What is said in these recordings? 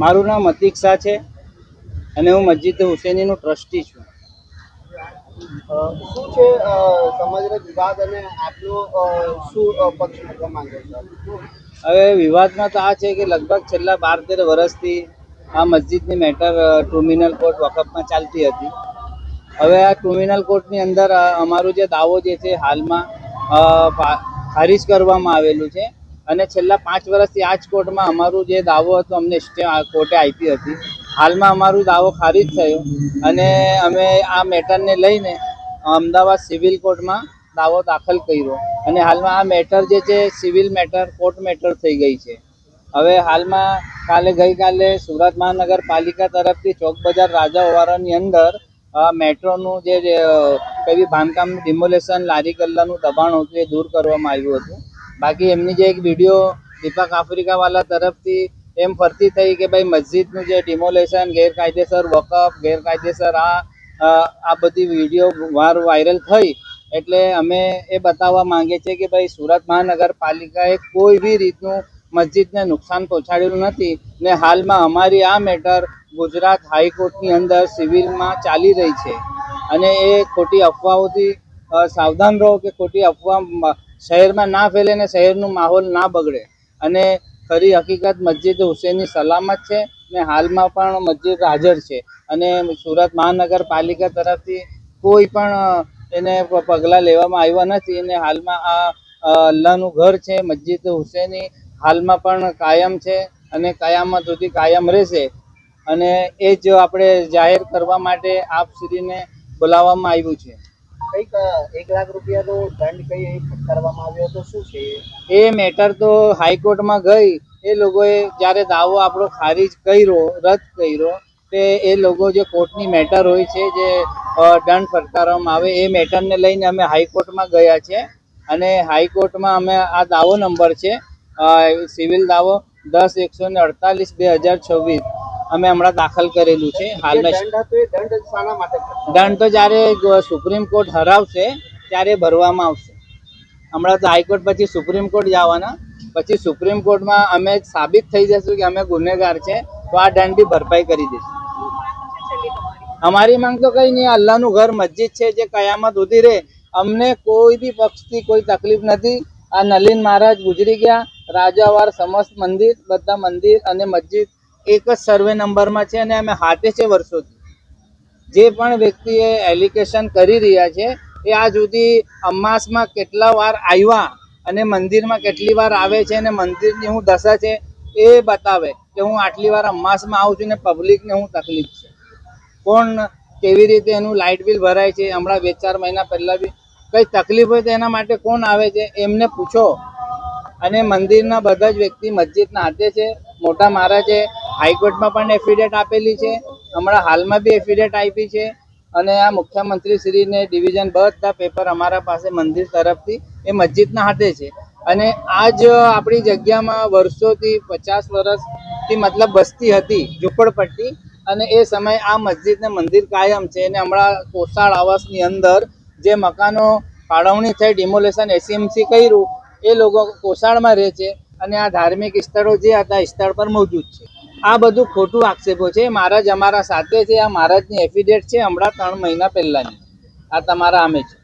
મારું નામ અતિક શાહ છે અને હું મસ્જિદ હુસૈનીનો ટ્રસ્ટી છું. શું છે સમગ્ર વિવાદ અને આપનો શું પક્ષ મૂકવા માંગો છો? હવે વિવાદમાં તો આ છે કે લગભગ છેલ્લા 12-13 વર્ષથી આ મસ્જિદની મેટર ટ્રુમિનલ કોર્ટ વકફમાં ચાલતી હતી. હવે આ ટ્રુમિનલ કોર્ટની અંદર અમારું જે દાવો જે છે હાલમાં ખારીજ કરવામાં આવેલું છે અને છેલ્લા 5 વર્ષથી આ જ કોર્ટમાં અમારું જે દાવો હતો અમને સ્ટે કોર્ટે આપી હતી. હાલમાં અમારું દાવો ખારીજ થયો અને અમે આ મેટરને લઈને અમદાવાદ સિવિલ કોર્ટમાં દાવો દાખલ કર્યો અને હાલમાં આ મેટર જે છે સિવિલ મેટર કોર્ટ મેટર થઈ ગઈ છે. હવે હાલમાં ગઈકાલે સુરત મહાનગરપાલિકા તરફથી ચોક બજાર રાજા ઓવારાની અંદર મેટ્રોનું જે કઈ બાંધકામનું ડિમોલેશન લારી ગલ્લાનું દબાણ હતું એ દૂર કરવામાં આવ્યું હતું. બાકી એમની જે એક વિડીયો દીપક આફ્રિકાવાલા તરફથી એમ ફરતી થઈ કે ભાઈ મસ્જિદનું જે ડિમોલેશન ગેરકાયદેસર વકફ ગેરકાયદેસર આ બધી વિડીયો વાયરલ થઈ એટલે અમે એ બતાવવા માંગીએ છીએ કે ભાઈ સુરત મહાનગરપાલિકાએ કોઈ બી રીતનું મસ્જિદને નુકસાન પહોંચાડેલું નથી ને હાલમાં અમારી આ મેટર ગુજરાત હાઈકોર્ટની અંદર સિવિલમાં ચાલી રહી છે અને એ ખોટી અફવાઓથી સાવધાન રહો કે ખોટી અફવા શહેરમાં ના ફેલે ને શહેરનું માહોલ ના બગડે અને ખરી હકીકત મસ્જિદ હુસૈની સલામત છે ને હાલમાં પણ મસ્જિદ હાજર છે અને સુરત મહાનગરપાલિકા તરફથી કોઈ પણ એને પગલાં લેવામાં આવ્યા નથી અને હાલમાં આ અલ્લાહનું ઘર છે મસ્જિદ હુસૈની હાલમાં પણ કાયમ છે અને કયામત સુધી કાયમ રહેશે અને એ જ આપણે જાહેર કરવા માટે આપશ્રીને બોલાવવામાં આવ્યું છે. કંઈક 1 લાખ રૂપિયાનો દંડ કઈ કરવામાં આવ્યો હતો, શું છે એ મેટર તો હાઈકોર્ટમાં ગઈ. એ લોકોએ જ્યારે દાવો આપણો ખારીજ કર્યો રદ કર્યો તે એ લોકો જે કોર્ટની મેટર હોય છે જે દંડ ફટકારવામાં આવે એ મેટરને લઈને અમે હાઈકોર્ટમાં ગયા છે અને હાઈકોર્ટમાં અમે આ દાવો નંબર છે સિવિલ દાવો 10-148/2026 અમે હમણાં દાખલ કરેલું છે. હાલમાં દંડ તો જ્યારે સુપ્રીમ કોર્ટ હરાવશે ત્યારે ભરવામાં આવશે. હમણાં તો હાઈકોર્ટ પછી સુપ્રીમ કોર્ટ જવાના, પછી સુપ્રીમ કોર્ટમાં અમે સાબિત થઈ જશું કે અમે ગુનેગાર છે તો આ દંડ બી ભરપાઈ કરી દઈશું. અમારી માંગ તો કંઈ નહીં, અલ્લાહનું ઘર મસ્જિદ છે જે કયામત સુધી રહે. અમને કોઈ બી પક્ષથી કોઈ તકલીફ નથી. આ નલિન મહારાજ ગુજરી ગયા, રાજાવાર સમસ્ત મંદિર બધા મંદિર અને મસ્જિદ એક જ સર્વે નંબરમાં છે અને અમે હાથે છે વર્ષોથી. જે પણ વ્યક્તિએ એલિગેશન કરી રહ્યા છે એ આ સુધી અમાસમાં કેટલા વાર આવ્યા અને મંદિરમાં કેટલી વાર આવે છે અને મંદિરની હું દશા છે એ બતાવે કે હું આટલી વાર અમાસમાં આવું છું ને પબ્લિકને હું તકલીફ છે. કોણ કેવી રીતે એનું લાઇટ બિલ ભરાય છે, હમણાં 2-4 મહિના પહેલાં બી કંઈ તકલીફ હોય તો એના માટે કોણ આવે છે એમને પૂછો. અને મંદિરના બધા જ વ્યક્તિ મસ્જિદના હાથે છે. મોટા મહારાજે હાઈકોર્ટમાં પણ એફિડેટ આપેલી છે, હમણાં હાલમાં બી એફિડેટ આપી છે અને આ મુખ્યમંત્રી શ્રીને ડિવિઝન બધા પેપર અમારા પાસે મંદિર તરફથી એ મસ્જિદના હાથે છે. અને આ જ આપણી જગ્યામાં વર્ષોથી 50 વર્ષથી મતલબ બસ્તી હતી ઝૂંપડપટ્ટી અને એ સમયે આ મસ્જિદને મંદિર કાયમ છે અને હમણાં કોસાળ આવાસની અંદર જે મકાનો ફાળવણી થઈ ડિમોલેશન એસએમસી કર્યું એ લોકો કોસાળમાં રહે છે અને આ ધાર્મિક સ્થળો જે હતા સ્થળ પર મોજૂદ છે. આ બધું ખોટું આક્ષેપો છે. મહારાજ અમારા સાથે છે, આ મહારાજની એફિડેટ છે હમણાં 3 મહિના પહેલાંની. આ તમારા આમે છે.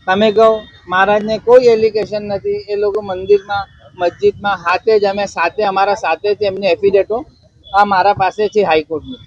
તમે કહો મહારાજને કોઈ એલિગેશન નથી. એ લોકો મંદિરમાં મસ્જિદમાં હાથે જ અમે સાથે અમારા સાથે જ એમની એફિડેટો આ મારા પાસે છે હાઈકોર્ટની.